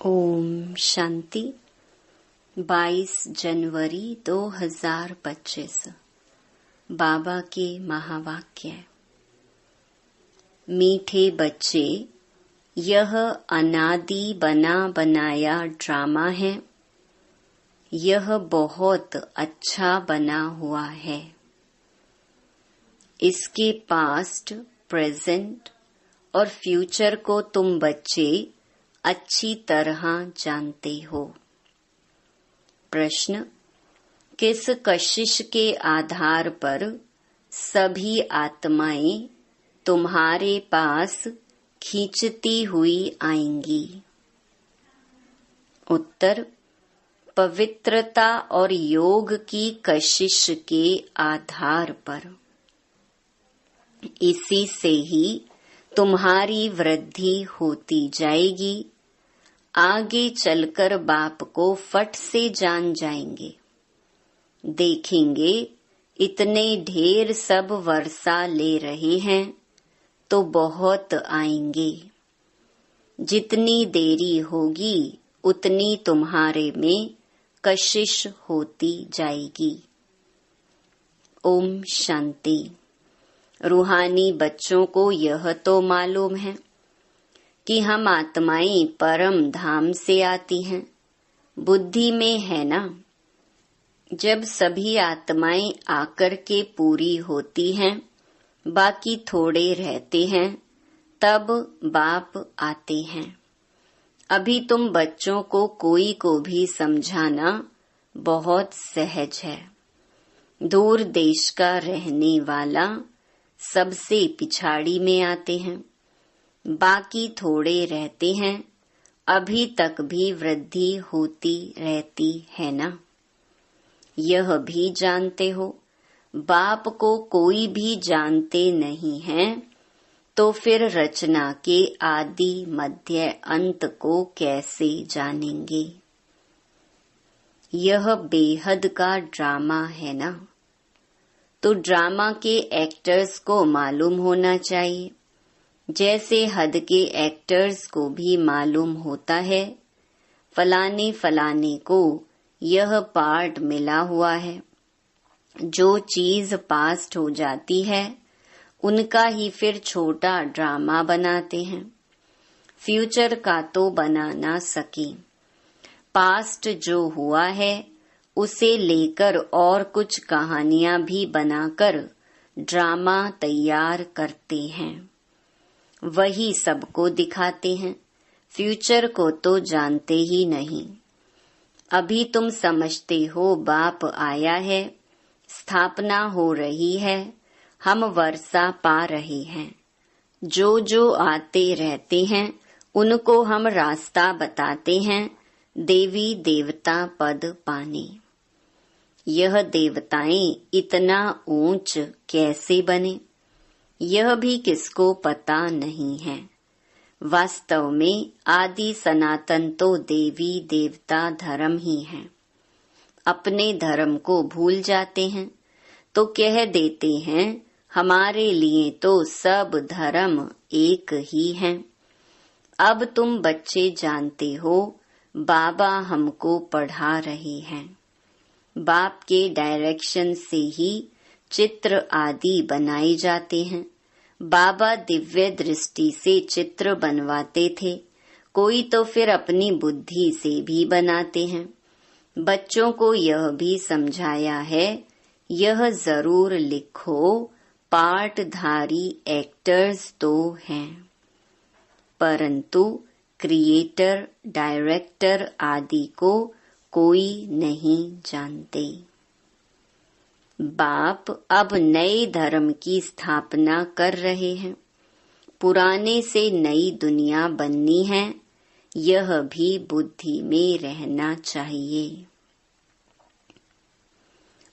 ओम शांति। 22 जनवरी 2025 बाबा के महावाक्य। मीठे बच्चे, यह अनादि बना बनाया ड्रामा है। यह बहुत अच्छा बना हुआ है। इसके पास्ट, प्रेजेंट और फ्यूचर को तुम बच्चे अच्छी तरह जानते हो। प्रश्न: किस कशिश के आधार पर सभी आत्माएं तुम्हारे पास खींचती हुई आएंगी? उत्तर: पवित्रता और योग की कशिश के आधार पर। इसी से ही तुम्हारी वृद्धि होती जाएगी। आगे चलकर बाप को फट से जान जाएंगे। देखेंगे इतने ढेर सब वर्षा ले रहे हैं तो बहुत आएंगे। जितनी देरी होगी उतनी तुम्हारे में कशिश होती जाएगी। ओम शांति। रूहानी बच्चों को यह तो मालूम है कि हम आत्माएं परम धाम से आती हैं। बुद्धि में है ना, जब सभी आत्माएं आकर के पूरी होती हैं, बाकी थोड़े रहते हैं, तब बाप आते हैं। अभी तुम बच्चों को कोई को भी समझाना बहुत सहज है। दूर देश का रहने वाला सबसे पिछाड़ी में आते हैं, बाकी थोड़े रहते हैं। अभी तक भी वृद्धि होती रहती है ना। यह भी जानते हो, बाप को कोई भी जानते नहीं है, तो फिर रचना के आदि मध्य अंत को कैसे जानेंगे? यह बेहद का ड्रामा है ना। तो ड्रामा के एक्टर्स को मालूम होना चाहिए, जैसे हद के एक्टर्स को भी मालूम होता है फलाने फलाने को यह पार्ट मिला हुआ है। जो चीज पास्ट हो जाती है उनका ही फिर छोटा ड्रामा बनाते हैं। फ्यूचर का तो बना ना सके। पास्ट जो हुआ है उसे लेकर और कुछ कहानियां भी बनाकर ड्रामा तैयार करते हैं। वही सबको दिखाते हैं। फ्यूचर को तो जानते ही नहीं। अभी तुम समझते हो बाप आया है, स्थापना हो रही है, हम वर्षा पा रहे हैं। जो जो आते रहते हैं उनको हम रास्ता बताते हैं देवी देवता पद पाने। यह देवताएं इतना ऊंच कैसे बने, यह भी किसको पता नहीं है। वास्तव में आदि सनातन तो देवी देवता धर्म ही है। अपने धर्म को भूल जाते हैं तो कह देते हैं हमारे लिए तो सब धर्म एक ही हैं। अब तुम बच्चे जानते हो बाबा हमको पढ़ा रहे हैं। बाप के डायरेक्शन से ही चित्र आदि बनाए जाते हैं। बाबा दिव्य दृष्टि से चित्र बनवाते थे, कोई तो फिर अपनी बुद्धि से भी बनाते हैं। बच्चों को यह भी समझाया है, यह जरूर लिखो पार्टधारी एक्टर्स तो हैं, परंतु क्रिएटर, डायरेक्टर आदि को कोई नहीं जानते। बाप अब नए धर्म की स्थापना कर रहे हैं। पुराने से नई दुनिया बननी है, यह भी बुद्धि में रहना चाहिए।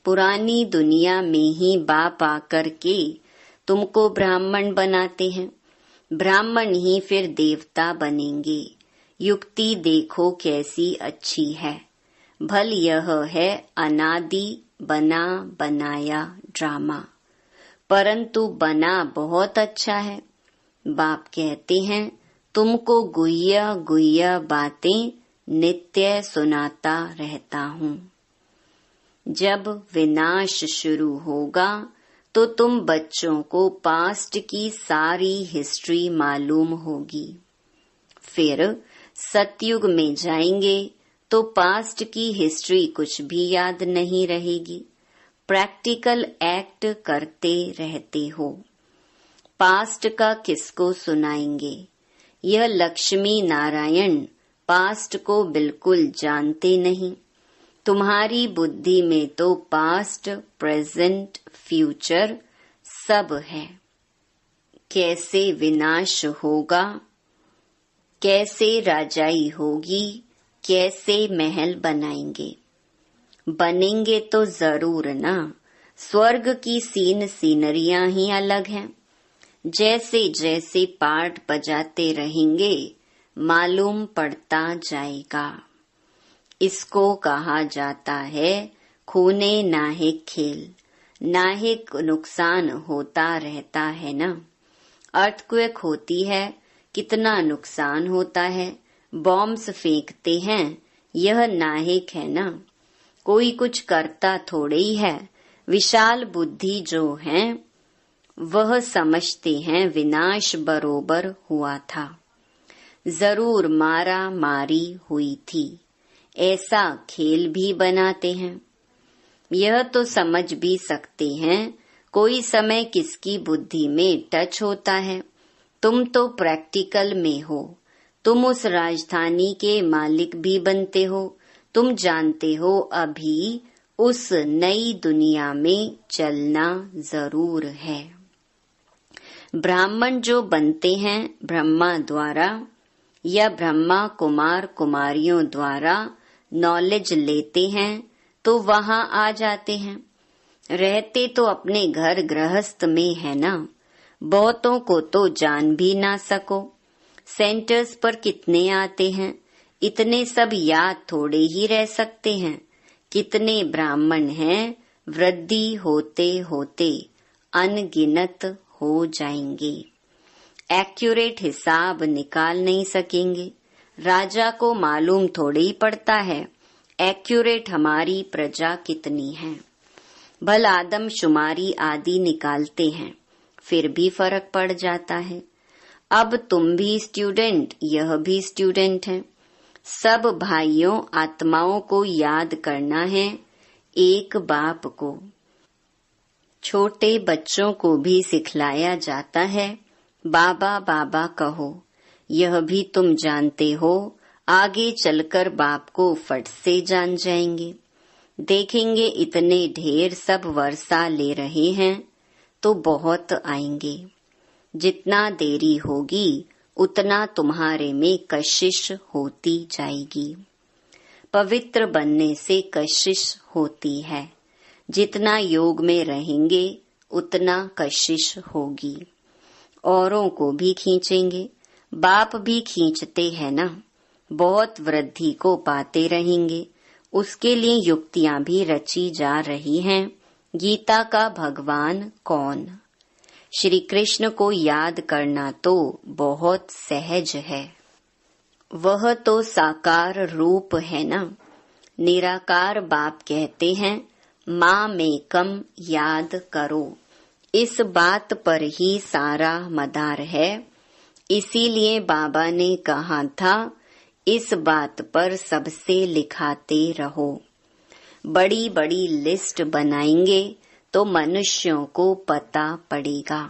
पुरानी दुनिया में ही बाप आकर के तुमको ब्राह्मण बनाते हैं। ब्राह्मण ही फिर देवता बनेंगे। युक्ति देखो कैसी अच्छी है। भल यह है अनादि बना बनाया ड्रामा, परंतु बना बहुत अच्छा है। बाप कहते हैं तुमको गुह्या गुह्या बातें नित्य सुनाता रहता हूँ। जब विनाश शुरू होगा तो तुम बच्चों को पास्ट की सारी हिस्ट्री मालूम होगी। फिर सतयुग में जाएंगे तो पास्ट की हिस्ट्री कुछ भी याद नहीं रहेगी। प्रैक्टिकल एक्ट करते रहते हो। पास्ट का किसको सुनाएंगे? यह लक्ष्मी नारायण पास्ट को बिल्कुल जानते नहीं। तुम्हारी बुद्धि में तो पास्ट, प्रेजेंट, फ्यूचर सब है। कैसे विनाश होगा, कैसे राजाई होगी, कैसे महल बनाएंगे? बनेंगे तो जरूर ना। स्वर्ग की सीनरियां ही अलग हैं। जैसे जैसे पाठ बजाते रहेंगे मालूम पड़ता जाएगा। इसको कहा जाता है खूने नाहिक खेल। नाहिक नुकसान होता रहता है ना। अर्थक्वेक होती है, कितना नुकसान होता है। बॉम्ब्स फेंकते हैं, यह नाहिक है ना। कोई कुछ करता थोड़े ही है। विशाल बुद्धि जो है वह समझते हैं विनाश बरोबर हुआ था। जरूर मारा मारी हुई थी, ऐसा खेल भी बनाते हैं। यह तो समझ भी सकते हैं कोई समय किसकी बुद्धि में टच होता है। तुम तो प्रैक्टिकल में हो। तुम उस राजधानी के मालिक भी बनते हो। तुम जानते हो अभी उस नई दुनिया में चलना जरूर है। ब्राह्मण जो बनते हैं ब्रह्मा द्वारा या ब्रह्मा कुमार कुमारियों द्वारा नॉलेज लेते हैं तो वहां आ जाते हैं। रहते तो अपने घर गृहस्थ में है ना। बहुतों को तो जान भी ना सको। सेंटर्स पर कितने आते हैं, इतने सब याद थोड़े ही रह सकते हैं। कितने ब्राह्मण हैं, वृद्धि होते होते अनगिनत हो जाएंगे। एक्यूरेट हिसाब निकाल नहीं सकेंगे। राजा को मालूम थोड़े ही पड़ता है एक्यूरेट हमारी प्रजा कितनी है। भल आदमशुमारी आदि निकालते हैं, फिर भी फर्क पड़ जाता है। अब तुम भी स्टूडेंट, यह भी स्टूडेंट है। सब भाइयों आत्माओं को याद करना है, एक बाप को। छोटे बच्चों को भी सिखलाया जाता है बाबा बाबा कहो। यह भी तुम जानते हो, आगे चलकर बाप को फट से जान जाएंगे। देखेंगे इतने ढेर सब वर्षा ले रहे हैं तो बहुत आएंगे। जितना देरी होगी उतना तुम्हारे में कशिश होती जाएगी। पवित्र बनने से कशिश होती है। जितना योग में रहेंगे उतना कशिश होगी। औरों को भी खींचेंगे, बाप भी खींचते हैं ना। बहुत वृद्धि को पाते रहेंगे, उसके लिए युक्तियां भी रची जा रही हैं। गीता का भगवान कौन? श्री कृष्ण को याद करना तो बहुत सहज है। वह तो साकार रूप है ना। निराकार बाप कहते हैं माँ मेकम याद करो। इस बात पर ही सारा मदार है। इसीलिए बाबा ने कहा था इस बात पर सबसे लिखाते रहो। बड़ी बड़ी लिस्ट बनाएंगे तो मनुष्यों को पता पड़ेगा।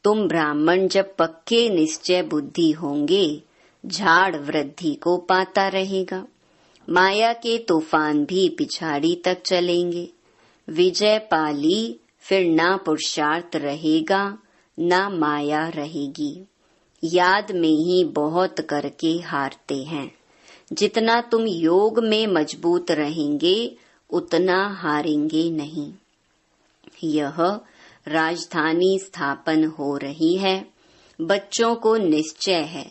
तुम ब्राह्मण जब पक्के निश्चय बुद्धि होंगे, झाड़ वृद्धि को पाता रहेगा। माया के तूफान भी पिछाड़ी तक चलेंगे। विजय पाली फिर ना पुरुषार्थ रहेगा ना माया रहेगी। याद में ही बहुत करके हारते हैं। जितना तुम योग में मजबूत रहेंगे उतना हारेंगे नहीं। यह राजधानी स्थापन हो रही है। बच्चों को निश्चय है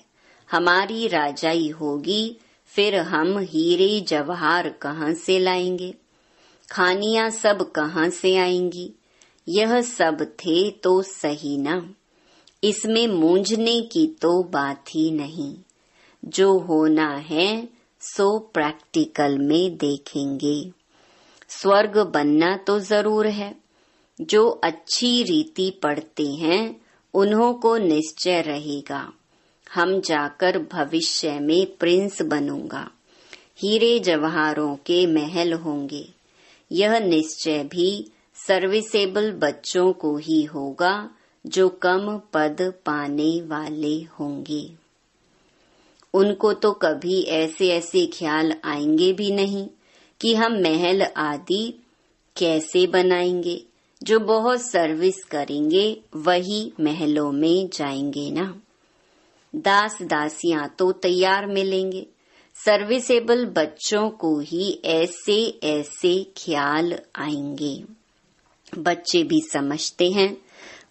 हमारी राजाई होगी, फिर हम हीरे जवाहर कहाँ से लाएंगे? खानियां सब कहाँ से आएंगी? यह सब थे तो सही ना। इसमें मूंझने की तो बात ही नहीं। जो होना है सो प्रैक्टिकल में देखेंगे। स्वर्ग बनना तो जरूर है। जो अच्छी रीति पढ़ते हैं उन्हों को निश्चय रहेगा, हम जाकर भविष्य में प्रिंस बनूंगा, हीरे जवाहरों के महल होंगे। यह निश्चय भी सर्विसेबल बच्चों को ही होगा जो कम पद पाने वाले होंगे। उनको तो कभी ऐसे ऐसे ख्याल आएंगे भी नहीं कि हम महल आदि कैसे बनाएंगे। जो बहुत सर्विस करेंगे वही महलों में जाएंगे ना। दास दासियां तो तैयार मिलेंगे। सर्विसेबल बच्चों को ही ऐसे ऐसे ख्याल आएंगे। बच्चे भी समझते हैं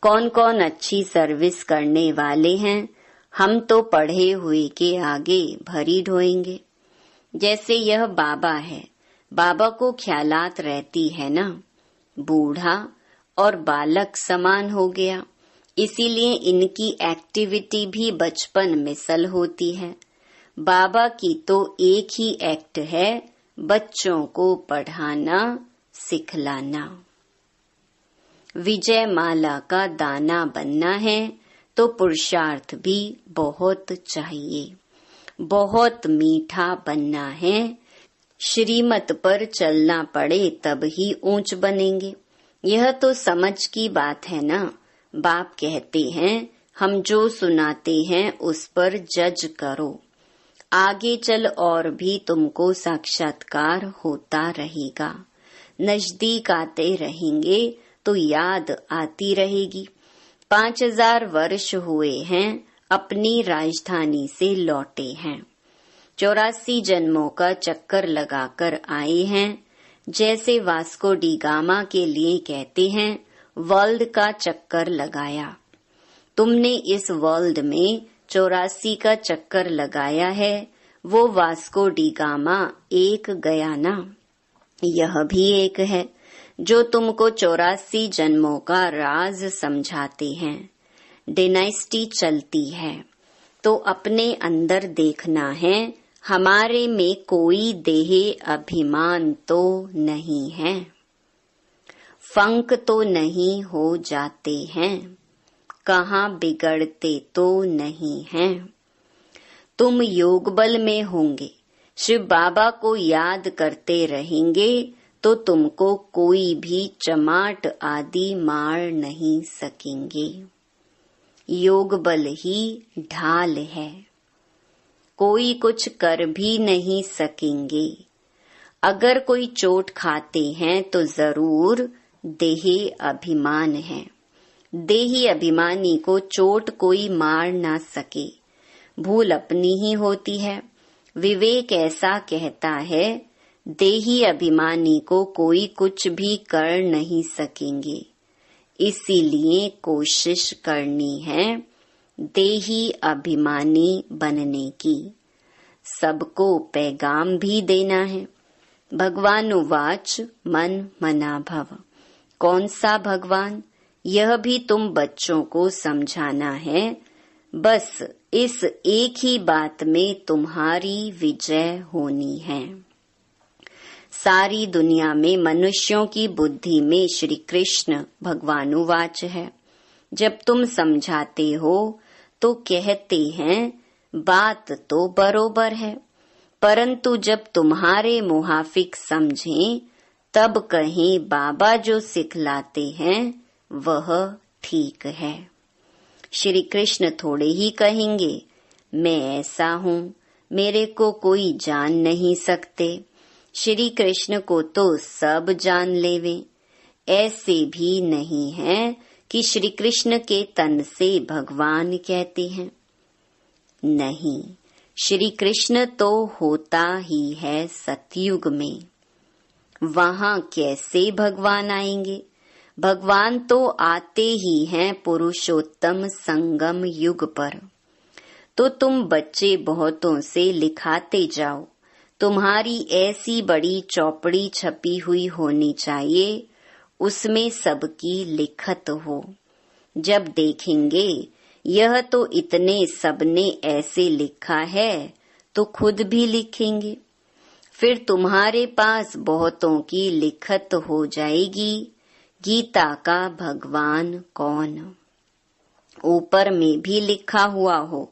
कौन कौन अच्छी सर्विस करने वाले हैं। हम तो पढ़े हुए के आगे भरी ढोएंगे। जैसे यह बाबा है, बाबा को ख्यालात रहती है ना। बूढ़ा और बालक समान हो गया, इसीलिए इनकी एक्टिविटी भी बचपन मिसल होती है। बाबा की तो एक ही एक्ट है, बच्चों को पढ़ाना सिखलाना। विजय माला का दाना बनना है तो पुरुषार्थ भी बहुत चाहिए। बहुत मीठा बनना है, श्रीमत पर चलना पड़े तब ही ऊंच बनेंगे। यह तो समझ की बात है ना। बाप कहते हैं हम जो सुनाते हैं उस पर जज करो। आगे चल और भी तुमको साक्षात्कार होता रहेगा। नजदीक आते रहेंगे तो याद आती रहेगी। 5000 वर्ष हुए हैं अपनी राजधानी से लौटे हैं। 84 जन्मों का चक्कर लगाकर आए हैं। जैसे वास्को डी गामा के लिए कहते हैं वर्ल्ड का चक्कर लगाया। तुमने इस वर्ल्ड में 84 का चक्कर लगाया है, वो वास्को डी गामा एक गया ना। यह भी एक है जो तुमको 84 जन्मों का राज समझाते हैं। डायनेस्टी चलती है तो अपने अंदर देखना है, हमारे में कोई देह अभिमान तो नहीं है। फंक तो नहीं हो जाते हैं, कहाँ बिगड़ते तो नहीं हैं। तुम योग बल में होंगे, शिव बाबा को याद करते रहेंगे तो तुमको कोई भी चमाट आदि मार नहीं सकेंगे। योग बल ही ढाल है, कोई कुछ कर भी नहीं सकेंगे। अगर कोई चोट खाते हैं तो जरूर देही अभिमान है। देही अभिमानी को चोट कोई मार ना सके, भूल अपनी ही होती है। विवेक ऐसा कहता है देही अभिमानी को कोई कुछ भी कर नहीं सकेंगे। इसीलिए कोशिश करनी है देही अभिमानी बनने की। सबको पैगाम भी देना है। भगवान उवाच मन मना भव। कौन सा भगवान, यह भी तुम बच्चों को समझाना है। बस इस एक ही बात में तुम्हारी विजय होनी है। सारी दुनिया में मनुष्यों की बुद्धि में श्री कृष्ण भगवानुवाच है। जब तुम समझाते हो तो कहते हैं बात तो बरोबर है, परंतु जब तुम्हारे मुहाफिक समझें तब कहें बाबा जो सिखलाते हैं वह ठीक है। श्री कृष्ण थोड़े ही कहेंगे मैं ऐसा हूँ, मेरे को कोई जान नहीं सकते। श्री कृष्ण को तो सब जान लेवे। ऐसे भी नहीं है कि श्री कृष्ण के तन से भगवान कहते हैं। नहीं, श्री कृष्ण तो होता ही है सतयुग में। वहाँ कैसे भगवान आएंगे? भगवान तो आते ही हैं पुरुषोत्तम संगम युग पर। तो तुम बच्चे बहुतों से लिखाते जाओ। तुम्हारी ऐसी बड़ी चौपड़ी छपी हुई होनी चाहिए, उसमें सबकी लिखत हो। जब देखेंगे यह तो इतने सबने ऐसे लिखा है तो खुद भी लिखेंगे। फिर तुम्हारे पास बहुतों की लिखत हो जाएगी, गीता का भगवान कौन। ऊपर में भी लिखा हुआ हो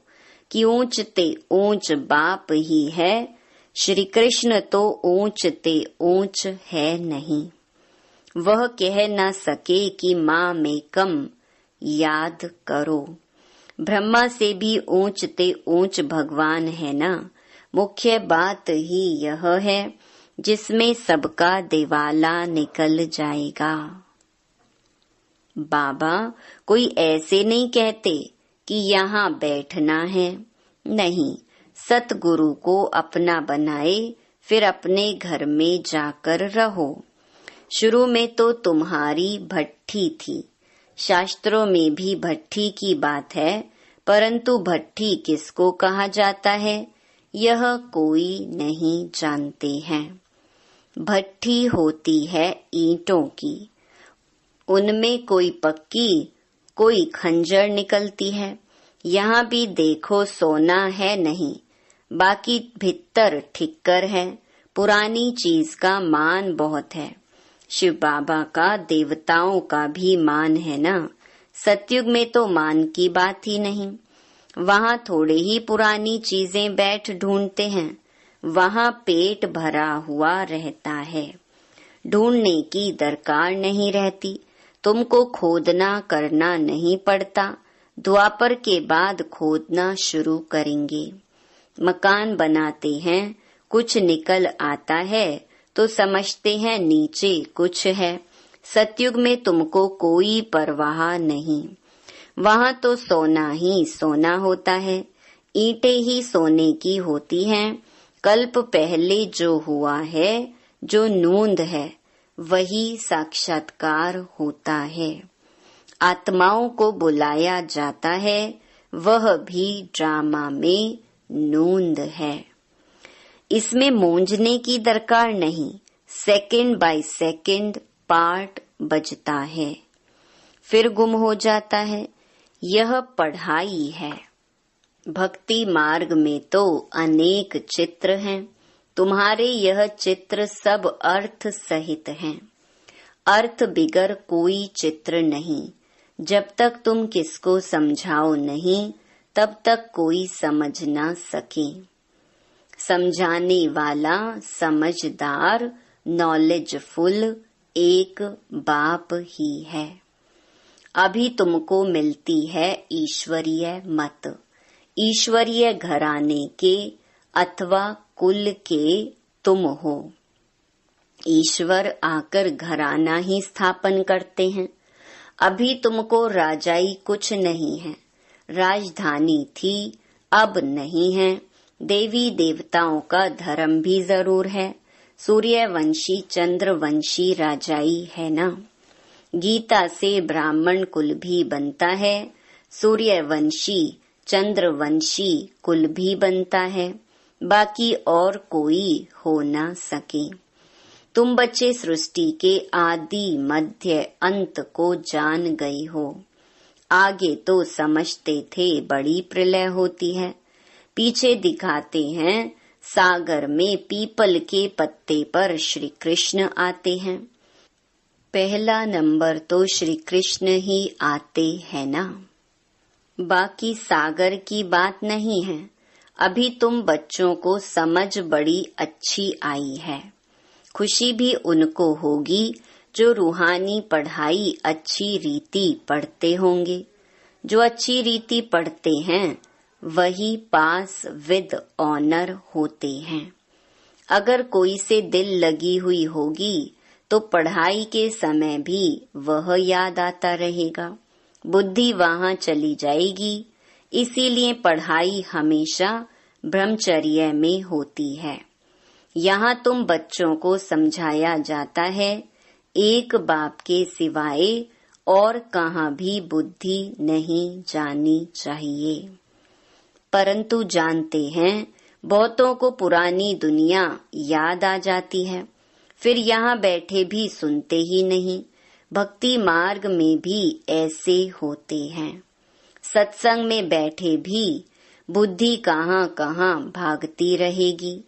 कि ऊंच ते ऊंच बाप ही है, श्री कृष्ण तो ऊंच ते ऊंच है नहीं। वह कह न सके कि माँ में कम याद करो। ब्रह्मा से भी ऊंच ते ऊंच भगवान है ना। मुख्य बात ही यह है जिसमें सबका दिवाला निकल जाएगा। बाबा कोई ऐसे नहीं कहते कि यहाँ बैठना है, नहीं, सतगुरु को अपना बनाए फिर अपने घर में जाकर रहो। शुरू में तो तुम्हारी भट्ठी थी, शास्त्रों में भी भट्ठी की बात है, परंतु भट्ठी किसको कहा जाता है यह कोई नहीं जानते हैं। भट्ठी होती है ईंटों की, उनमें कोई पक्की कोई खंजर निकलती है। यहाँ भी देखो सोना है नहीं, बाकी भीतर ठिक्कर है। पुरानी चीज का मान बहुत है। शिव बाबा का देवताओं का भी मान है ना। सतयुग में तो मान की बात ही नहीं। वहाँ थोड़े ही पुरानी चीजें बैठ ढूंढते हैं, वहाँ पेट भरा हुआ रहता है। ढूंढने की दरकार नहीं रहती, तुमको खोदना करना नहीं पड़ता। द्वापर के बाद खोदना शुरू करेंगे। मकान बनाते हैं, कुछ निकल आता है तो समझते हैं नीचे कुछ है। सतयुग में तुमको कोई परवाह नहीं, वहाँ तो सोना ही सोना होता है, ईंटें ही सोने की होती हैं। कल्प पहले जो हुआ है, जो नूंद है, वही साक्षात्कार होता है। आत्माओं को बुलाया जाता है, वह भी ड्रामा में नूंद है। इसमें मूंझने की दरकार नहीं, सेकंड बाय सेकंड पार्ट बजता है, फिर गुम हो जाता है। यह पढ़ाई है। भक्ति मार्ग में तो अनेक चित्र हैं, तुम्हारे यह चित्र सब अर्थ सहित हैं। अर्थ बिगर कोई चित्र नहीं। जब तक तुम किसको समझाओ नहीं, तब तक कोई समझ ना सके। समझाने वाला समझदार नॉलेजफुल एक बाप ही है। अभी तुमको मिलती है ईश्वरीय मत, ईश्वरीय घराने के अथवा कुल के तुम हो। ईश्वर आकर घराना ही स्थापन करते हैं। अभी तुमको राजाई कुछ नहीं है, राजधानी थी अब नहीं है। देवी देवताओं का धर्म भी जरूर है, सूर्यवंशी चंद्रवंशी राजाई है ना। गीता से ब्राह्मण कुल भी बनता है, सूर्यवंशी चंद्रवंशी कुल भी बनता है, बाकी और कोई हो ना सके। तुम बच्चे सृष्टि के आदि मध्य अंत को जान गए हो। आगे तो समझते थे बड़ी प्रलय होती है, पीछे दिखाते हैं सागर में पीपल के पत्ते पर श्री कृष्ण आते हैं। पहला नंबर तो श्री कृष्ण ही आते हैं ना, बाकी सागर की बात नहीं है। अभी तुम बच्चों को समझ बड़ी अच्छी आई है। खुशी भी उनको होगी जो रूहानी पढ़ाई अच्छी रीति पढ़ते होंगे। जो अच्छी रीति पढ़ते हैं वही पास विद ऑनर होते हैं। अगर कोई से दिल लगी हुई होगी तो पढ़ाई के समय भी वह याद आता रहेगा, बुद्धि वहाँ चली जाएगी। इसीलिए पढ़ाई हमेशा ब्रह्मचर्य में होती है। यहाँ तुम बच्चों को समझाया जाता है, एक बाप के सिवाय और कहाँ भी बुद्धि नहीं जानी चाहिए। परंतु जानते हैं बहुतों को पुरानी दुनिया याद आ जाती है, फिर यहाँ बैठे भी सुनते ही नहीं। भक्ति मार्ग में भी ऐसे होते हैं। सत्संग में बैठे भी बुद्धि कहाँ कहाँ भागती रहेगी।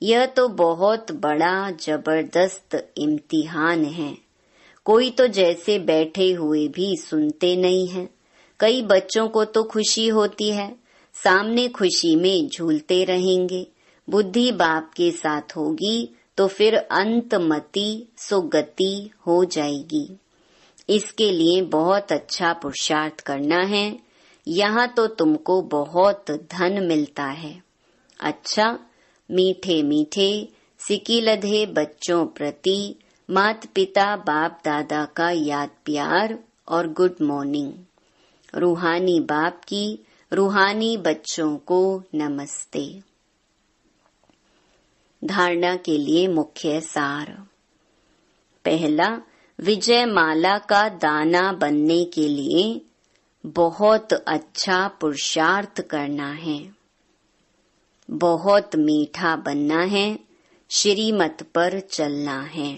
यह तो बहुत बड़ा जबरदस्त इम्तिहान है। कोई तो जैसे बैठे हुए भी सुनते नहीं हैं। कई बच्चों को तो खुशी होती है, सामने खुशी में झूलते रहेंगे। बुद्धि बाप के साथ होगी तो फिर अंतमति सुगति हो जाएगी। इसके लिए बहुत अच्छा पुरुषार्थ करना है। यहाँ तो तुमको बहुत धन मिलता है। अच्छा, मीठे मीठे सिकिलधे बच्चों प्रति माता पिता बाप दादा का याद प्यार और गुड मॉर्निंग। रूहानी बाप की रूहानी बच्चों को नमस्ते। धारणा के लिए मुख्य सार। पहला, विजय माला का दाना बनने के लिए बहुत अच्छा पुरुषार्थ करना है। बहुत मीठा बनना है, श्रीमत पर चलना है।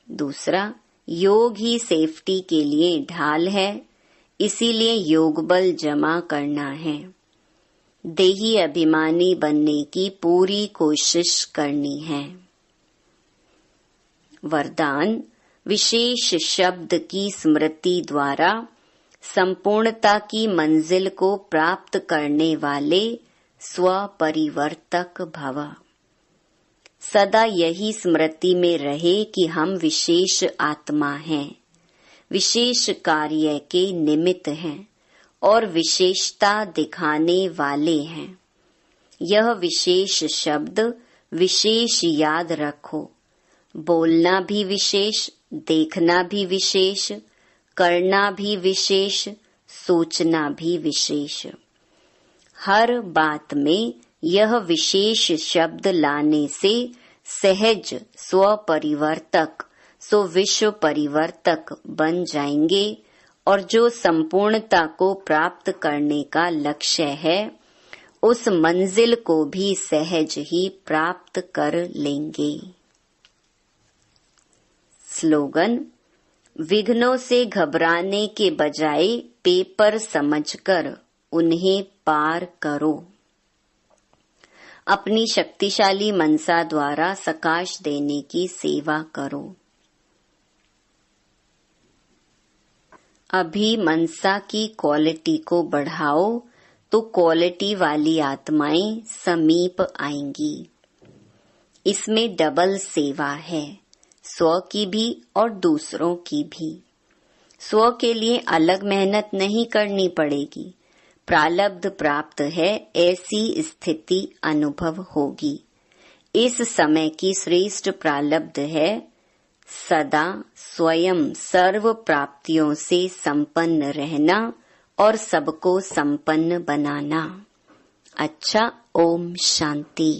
दूसरा, योग ही सेफ्टी के लिए ढाल है, इसीलिए योग बल जमा करना है। देही अभिमानी बनने की पूरी कोशिश करनी है। वरदान, विशेष शब्द की स्मृति द्वारा संपूर्णता की मंजिल को प्राप्त करने वाले स्वपरिवर्तक भव। सदा यही स्मृति में रहे कि हम विशेष आत्मा हैं, विशेष कार्य के निमित्त हैं और विशेषता दिखाने वाले हैं। यह विशेष शब्द विशेष याद रखो। बोलना भी विशेष, देखना भी विशेष, करना भी विशेष, सोचना भी विशेष। हर बात में यह विशेष शब्द लाने से सहज स्वपरिवर्तक सो विश्व परिवर्तक बन जाएंगे और जो संपूर्णता को प्राप्त करने का लक्ष्य है उस मंजिल को भी सहज ही प्राप्त कर लेंगे। स्लोगन, विघ्नों से घबराने के बजाय पेपर समझकर उन्हें पार करो। अपनी शक्तिशाली मनसा द्वारा सकाश देने की सेवा करो। अभी मनसा की क्वालिटी को बढ़ाओ तो क्वालिटी वाली आत्माएं समीप आएंगी। इसमें डबल सेवा है, स्व की भी और दूसरों की भी। स्व के लिए अलग मेहनत नहीं करनी पड़ेगी। प्रालब्ध प्राप्त है ऐसी स्थिति अनुभव होगी। इस समय की श्रेष्ठ प्रालब्ध है सदा स्वयं सर्व प्राप्तियों से संपन्न रहना और सबको संपन्न बनाना। अच्छा, ओम शांति।